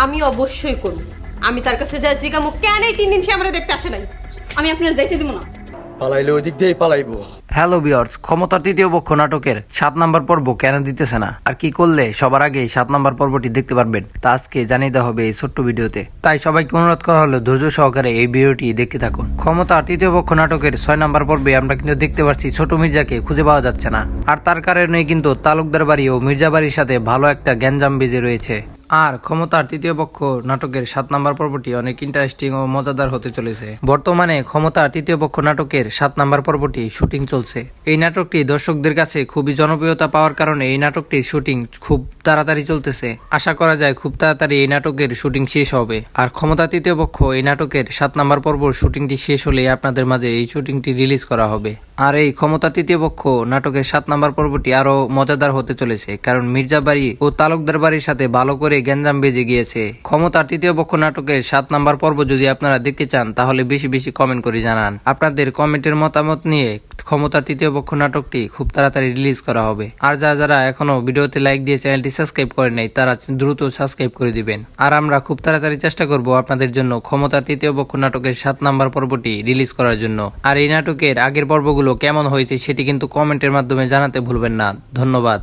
আমি অবশ্যই করব। আমি তার কাছে যা জিগামু কেন এই 3 দিন সে আমরা দেখতে আসে নাই। আমি আপনার যাইতে দিব না। পালাইলে ওই দিক দিয়েই পালাইবো। হ্যালো ভিউয়ার্স, ক্ষমতার তৃতীয় পক্ষ নাটকের 7 নম্বর পর্ব কেন দিতেছে না আর কি করলে সবার আগে 7 নম্বর পর্বটি দেখতে পারবেন তা আজকে জানিয়ে দেওয়া হবে এই ছোট্ট ভিডিওতে। তাই সবাইকে অনুরোধ করা হলো ধৈর্য সহকারে এই ভিডিওটি দেখতে থাকুন। ক্ষমতার তৃতীয় পক্ষ নাটকের 6 নম্বর পর্বে আমরা কিন্তু দেখতে পাচ্ছি ছোট মির্জাকে খুঁজে পাওয়া যাচ্ছে না, আর তার কারণে কিন্তু তালুকদার বাড়ি ও মির্জা বাড়ির সাথে ভালো একটা গ্যাঞ্জাম বেজে রয়েছে। আর ক্ষমতার তৃতীয় পক্ষ নাটকের 7 নম্বর পর্বটি অনেক ইন্টারেস্টিং ও মজাদার হতে চলেছে। বর্তমানে ক্ষমতার তৃতীয় পক্ষ নাটকের 7 নম্বর পর্বটি শুটিং চলছে। এই নাটকটি দর্শকদের কাছে খুবই জনপ্রিয়তা পাওয়ার কারণে এই নাটকটির শুটিং খুব তাড়াতাড়ি চলতেছে। আশা করা যায় খুব তাড়াতাড়ি এই নাটকের শুটিং শেষ হবে। আর ক্ষমতা তৃতীয় পক্ষ এই নাটকের 7 নম্বর পর্বর শুটিংটি শেষ হলে আপনাদের মাঝে এই শুটিংটি রিলিজ করা হবে। আর এই ক্ষমতা তৃতীয় পক্ষ নাটকের 7 নম্বর পর্বটি আরো মজাদার হতে চলেছে, কারণ মির্জা বাড়ি ও তালুকদার বাড়ির সাথে ভালো করে গ্যাঞ্জাম বেজে গিয়েছে। ক্ষমতার তৃতীয় পক্ষ নাটকের 7 নম্বর পর্ব যদি আপনারা দেখতে চান তাহলে বেশি বেশি কমেন্ট করে জানান। আপনাদের কমেন্টের মতামত নিয়ে ক্ষমতার তৃতীয় পক্ষ নাটকটি খুব তাড়াতাড়ি রিলিজ করা হবে। আর যারা এখনো ভিডিওতে লাইক দিয়ে চ্যানেলটি সাবস্ক্রাইব করে নাই তারা দ্রুত সাবস্ক্রাইব করে দিবেন। আর আমরা খুব তাড়াতাড়ি চেষ্টা করব আপনাদের জন্য ক্ষমতার তৃতীয় পক্ষ নাটকের 7 নম্বর পর্বটি রিলিজ করার জন্য। আর এই নাটকের আগের পর্বগুলো কেমন হয়েছে সেটি কিন্তু কমেন্টের মাধ্যমে জানাতে ভুলবেন না। ধন্যবাদ।